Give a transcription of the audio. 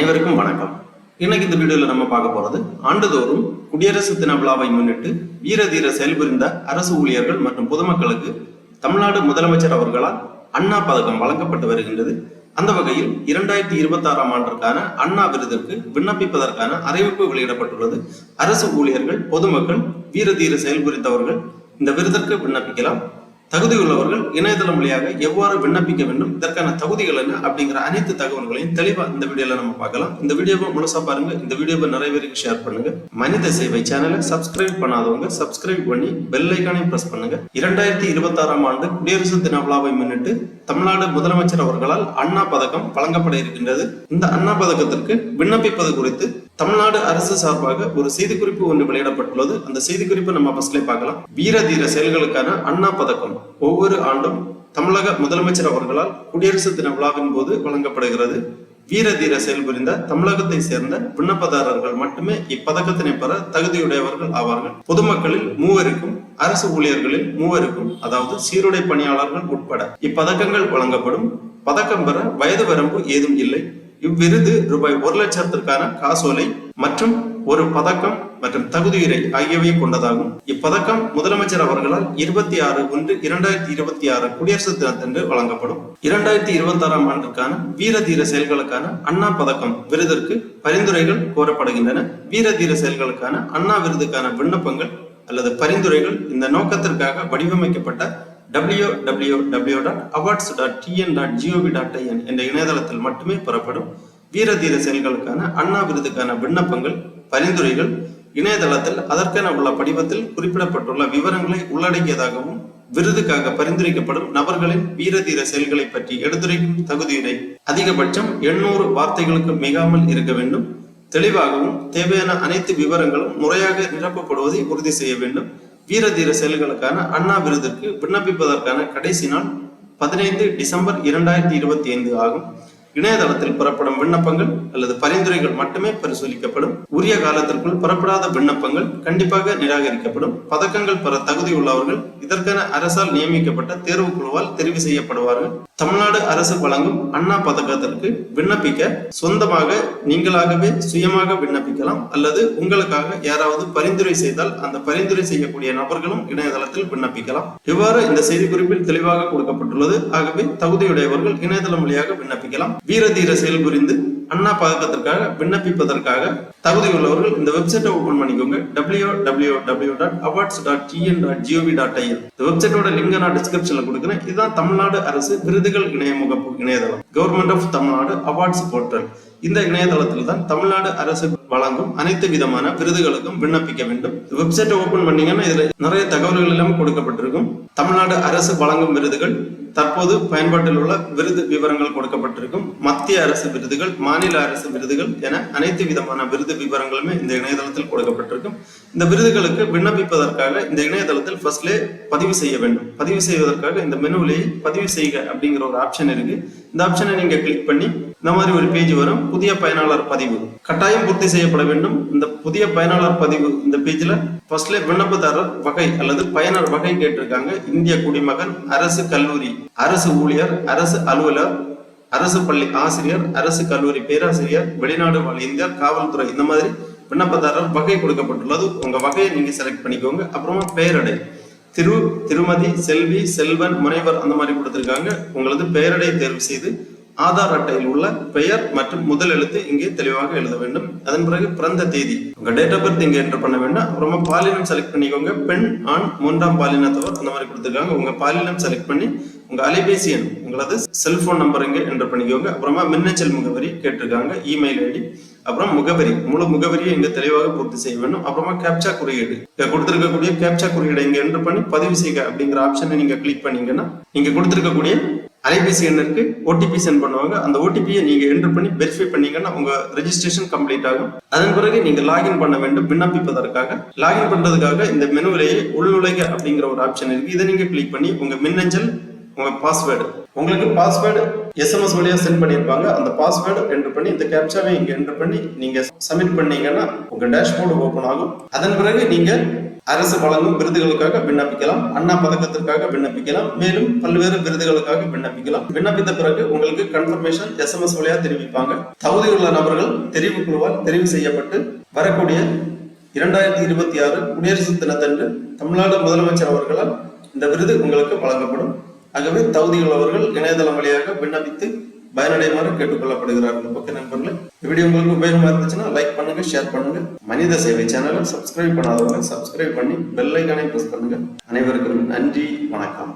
அனைவருக்கும் வணக்கம். இன்னைக்கு இந்த வீடியோல நம்ம பார்க்க போறது ஆண்டுதோறும் குடியரசு தின விழாவை முன்னிட்டு வீர தீர செயல்புரிந்த அரசு ஊழியர்கள் மற்றும் பொதுமக்களுக்கு தமிழ்நாடு முதலமைச்சர் அவர்களால் அண்ணா பதக்கம் வழங்கப்பட்டு வருகின்றது. அந்த வகையில் 2026ஆம் ஆண்டிற்கான அண்ணா விருதிற்கு விண்ணப்பிப்பதற்கான அறிவிப்பு வெளியிடப்பட்டுள்ளது. அரசு ஊழியர்கள், பொதுமக்கள், வீர தீர செயல்புரிந்தவர்கள் இந்த விருதிற்கு விண்ணப்பிக்கலாம். தகுதியுள்ளவர்கள் இணையதளம் வழியாக எவ்வாறு விண்ணப்பிக்க வேண்டும், இதற்கான தகுதிகள் என்ன அப்படிங்கிற அனைத்து தகவல்களையும் தெளிவா இந்த வீடியோல நம்ம பார்க்கலாம். இந்த வீடியோவை முழுசா பாருங்க. இந்த வீடியோவை நிறைய பேருக்கு ஷேர் பண்ணுங்க. மனித சேவை சேனலை சப்ஸ்கிரைப் பண்ணாதவங்க சப்ஸ்கிரைப் பண்ணி பெல் ஐகானையும் பிரஸ் பண்ணுங்க. 2026ஆம் ஆண்டு குடியரசு தின விழாவை முன்னிட்டு தமிழ்நாடு முதலமைச்சர் அவர்களால் அண்ணா பதக்கம் வழங்கப்பட இருக்கின்றது. இந்த அண்ணா பதக்கத்திற்கு விண்ணப்பிப்பது குறித்து தமிழ்நாடு அரசு சார்பாக ஒரு செய்திக்குறிப்பு ஒன்று வெளியிடப்பட்டுள்ளது. அந்த செய்திக்குறிப்பை நம்ம ஃபர்ஸ்ட்ல பார்க்கலாம். வீர தீர செயல்களுக்கான அண்ணா பதக்கம் ஒவ்வொரு ஆண்டும் தமிழக முதலமைச்சர் அவர்களால் குடியரசு தின விழாவின் போது வழங்கப்படுகிறது. வீர தீர செயல்புரிந்த தமிழகத்தை சேர்ந்த விண்ணப்பதாரர்கள் மட்டுமே இப்பதக்கத்தினை பெற தகுதியுடையவர்கள் ஆவார்கள். பொதுமக்களில் 3 அரசு ஊழியர்களில் 3 அதாவது சீருடை பணியாளர்கள் உட்பட இப்பதக்கங்கள் வழங்கப்படும். பதக்கம் பெற வயது வரம்பு ஏதும் இல்லை. இவ்விருது ரூபாய் 1 லட்சத்திற்கான காசோலை மற்றும் ஒரு பதக்கம் மற்றும் தகுதியுரை ஆகியவை கொண்டதாகும். இப்பதக்கம் முதலமைச்சர் அவர்களால் 26/1/2026 குடியரசு தினத்தன்று வழங்கப்படும். 2026ஆம் ஆண்டிற்கான வீர தீர செயல்களுக்கான அண்ணா பதக்கம் விருதிற்கு பரிந்துரைகள் கோரப்படுகின்றன. வீர தீர செயல்களுக்கான அண்ணா விருதுக்கான விண்ணப்பங்கள் அல்லது பரிந்துரைகள் இந்த நோக்கத்திற்காக வடிவமைக்கப்பட்ட www.awards.tn.gov.in என்ற இணையதளத்தில் மட்டுமே பெறப்படும். வீர தீர செயல்களுக்கான அண்ணா விருதுக்கான விண்ணப்பங்கள், பரிந்துரைகள் இணையதளத்தில் அதற்கென உள்ள படிவத்தில் குறிப்பிடப்பட்டுள்ள விவரங்களை உள்ளடக்கியதாகவும், விருதுக்காக பரிந்துரைக்கப்படும் நபர்களின் வீர தீர செயல்களை பற்றி எடுத்துரைக்கும் தகுதியுரை அதிகபட்சம் 800 வார்த்தைகளுக்கு மிகாமல் இருக்க வேண்டும். தெளிவாகவும் தேவையான அனைத்து விவரங்களும் முறையாக நிரப்பப்படுவதை உறுதி செய்ய வேண்டும். வீர தீர செயல்களுக்கான அண்ணா விருதிற்கு விண்ணப்பிப்பதற்கான கடைசி நாள் 15 டிசம்பர் 2025 ஆகும். இணையதளத்தில் பெறப்படும் விண்ணப்பங்கள் அல்லது பரிந்துரைகள் மட்டுமே பரிசீலிக்கப்படும். உரிய காலத்திற்குள் பெறப்படாத விண்ணப்பங்கள் கண்டிப்பாக நிராகரிக்கப்படும். பதக்கங்கள் பெற தகுதி உள்ளவர்கள் இதற்கென அரசால் நியமிக்கப்பட்ட தேர்வு குழுவால் தெரிவு செய்யப்படுவார்கள். தமிழ்நாடு அரசு வழங்கும் அண்ணா பதக்கத்திற்கு விண்ணப்பிக்க சொந்தமாக நீங்களாகவே சுயமாக விண்ணப்பிக்கலாம் அல்லது உங்களுக்காக யாராவது பரிந்துரை செய்தால் அந்த பரிந்துரை செய்யக்கூடிய நபர்களும் இணையதளத்தில் விண்ணப்பிக்கலாம். இவ்வாறு இந்த செய்திக்குறிப்பில் தெளிவாக கொடுக்கப்பட்டுள்ளது. ஆகவே தகுதியுடையவர்கள் இணையதளம் வழியாக விண்ணப்பிக்கலாம். வீர தீர செயல்புரிந்து அண்ணா பதக்கத்திற்காக விண்ணப்பிப்பதற்காக தகுதியுள்ளவர்கள் இந்த வெப்சைட்டை ஓபன் பண்ணிக்கோங்க. www.awards.tn.gov.in இந்த வெப்சைட்டோட லிங்க் நான் டிஸ்கிரிப்ஷன்ல கொடுக்குறேன். இதுதான் தமிழ்நாடு அரசு விருதுகள் இணைய முகப்பு இணையதளம், government of Tamil Nadu awards portal. இந்த இணையதளத்தில் தான் தமிழ்நாடு அரசு வழங்கும் அனைத்து விதமான விருதுகளுக்கும் விண்ணப்பிக்க வேண்டும். வெப்சைட்டை ஓபன் பண்ணீங்கன்னா இதுல நிறைய தகவல்கள் எல்லாம் கொடுக்கப்பட்டிருக்கும். தமிழ்நாடு அரசு வழங்கும் விருதுகள், தற்போது பயன்பாட்டில் உள்ள விருது விவரங்கள் கொடுக்கப்பட்டிருக்கும். மத்திய அரசு விருதுகள், மாநில அரசு விருதுகள் என அனைத்து விதமான விருது விவரங்களுமே இந்த இணையதளத்தில் கொடுக்கப்பட்டிருக்கும். இந்த விருதுகளுக்கு விண்ணப்பிப்பதற்காக இந்த இணையதளத்தில் ஃபர்ஸ்ட்லே பதிவு செய்ய வேண்டும். பதிவு செய்வதற்காக இந்த மெனுவிலேயே பதிவு செய்க அப்படிங்கிற ஒரு ஆப்ஷன் இருக்கு. இந்த ஆப்ஷனை நீங்க கிளிக் பண்ணி இந்த மாதிரி ஒரு பேஜ் வரும். புதிய பயனாளர் பதிவு கட்டாயம் பூர்த்தி செய்யப்பட வேண்டும். இந்த புதிய பயனாளர் பதிவு இந்த பேஜ்ல ஃபர்ஸ்ட்ல விண்ணப்பதாரர் வகை அல்லது பயனர் வகை கேட்டிருக்காங்க. இந்திய குடிமகன், அரசு கல்லூரி, அரசு ஊழியர், அரசு அலுவலர், அரசு பள்ளி ஆசிரியர், அரசு கல்லூரி பேராசிரியர், வெளிநாடு வாழ் இந்தியர், காவல்துறை, இந்த மாதிரி விண்ணப்பதாரர் வகை கொடுக்கப்பட்டுள்ளது. உங்க வகையை நீங்க செலக்ட் பண்ணிக்கோங்க. அப்புறமா பெயரடை திருமதி, செல்வி, செல்வன், முனைவர் அந்த மாதிரி கொடுத்திருக்காங்க. உங்களது பெயரடை தேர்வு செய்து ஆதார் அட்டையில் உள்ள பெயர் மற்றும் முதல் எழுத்து இங்கே தெளிவாக எழுத வேண்டும். அதன் பிறகு பிறந்த தேதி, உங்க டேட் ஆஃப் பர்த் இங்க என்டர் பண்ண வேண்டும். அப்புறமா பாலினம் செலக்ட் பண்ணிக்கோங்க. பெண், ஆண், 3ஆம் பாலினத்தவர் அந்த மாதிரி கொடுத்திருக்காங்க. உங்க பாலினம் செலக்ட் பண்ணி உங்க அலைபேசி எண், உங்களது செல்போன் நம்பர் இங்க என்டர் பண்ணிக்கோங்க. அப்புறமா மின்னஞ்சல் முகவரி கேட்டிருக்காங்க, இமெயில் ஐடி, அப்புறம் முகவரி, முழு முகவரியை இங்க தெளிவாக பூர்த்தி செய்ய வேண்டும். அப்புறமா கேப்சா குறியீடு கொடுத்திருக்கக்கூடிய கேப்சா குறியீடை இங்க என்டர் பண்ணி பதிவு செய்க அப்படிங்கிற ஆப்ஷனை நீங்க கிளிக் பண்ணீங்கன்னா நீங்க கொடுத்திருக்கக்கூடிய அலைபேசி எண்ணிற்கு ஓடிபி சென்ட் பண்ணுவாங்க. அந்த ஓடிபியை நீங்க என்டர் பண்ணி வெரிஃபை பண்ணீங்கன்னா உங்க ரெஜிஸ்ட்ரேஷன் கம்ப்ளீட் ஆகும். அதன் பிறகு நீங்க லாகின் பண்ண வேண்டும். விண்ணப்பிப்பதற்காக லாகின் பண்றதுக்காக இந்த மெனுவிலேயே உள்நுழைக அப்படிங்கிற ஒரு ஆப்ஷன் இருக்கு. இதை நீங்க கிளிக் பண்ணி உங்க மின்னஞ்சல், உங்க பாஸ்வேர்டு, உங்களுக்கு பாஸ்வேர்டு SMS வழியா சென்ட் பண்ணியிருப்பாங்க. அந்த பாஸ்வேர்டு என்டர் பண்ணி இந்த கேப்சாவை இங்க என்டர் பண்ணி நீங்க சப்மிட் பண்ணீங்கன்னா உங்க டேஷ்போர்டு ஓபன் ஆகும். அதன் பிறகு நீங்க அரசு வழங்கும் விருதுகளுக்காக விண்ணப்பிக்கலாம். அண்ணா பதக்கத்திற்காக விண்ணப்பிக்கலாம். மேலும் பல்வேறு விருதுகளுக்காக விண்ணப்பிக்கலாம். விண்ணப்பித்த பிறகு உங்களுக்கு கன்ஃபர்மேஷன் SMS வழியா தெரிவிப்பாங்க. தகுதியுள்ள நபர்கள் தெரிவு குழுவால் தெரிவு செய்யப்பட்டு வரக்கூடிய 2026 குடியரசு தினத்தன்று தமிழ்நாடு முதலமைச்சர் அவர்களால் இந்த விருது உங்களுக்கு வழங்கப்படும். ஆகவே தகுதியுள்ளவர்கள் இணையதளம் வழியாக விண்ணப்பித்து பயனடைமாறு கேட்டுக்கொள்ளப்படுகிறார்கள். ஓகே நண்பர்களே, இந்த வீடியோ உங்களுக்கு உபயோகமா இருந்துச்சுன்னா லைக் பண்ணுங்க, ஷேர் பண்ணுங்க. மனித சேவை சேனலை சப்ஸ்கிரைப் பண்ணாதவங்க சப்ஸ்கிரைப் பண்ணி பெல் ஐகானை பிரஸ் பண்ணுங்க. அனைவருக்கும் நன்றி, வணக்கம்.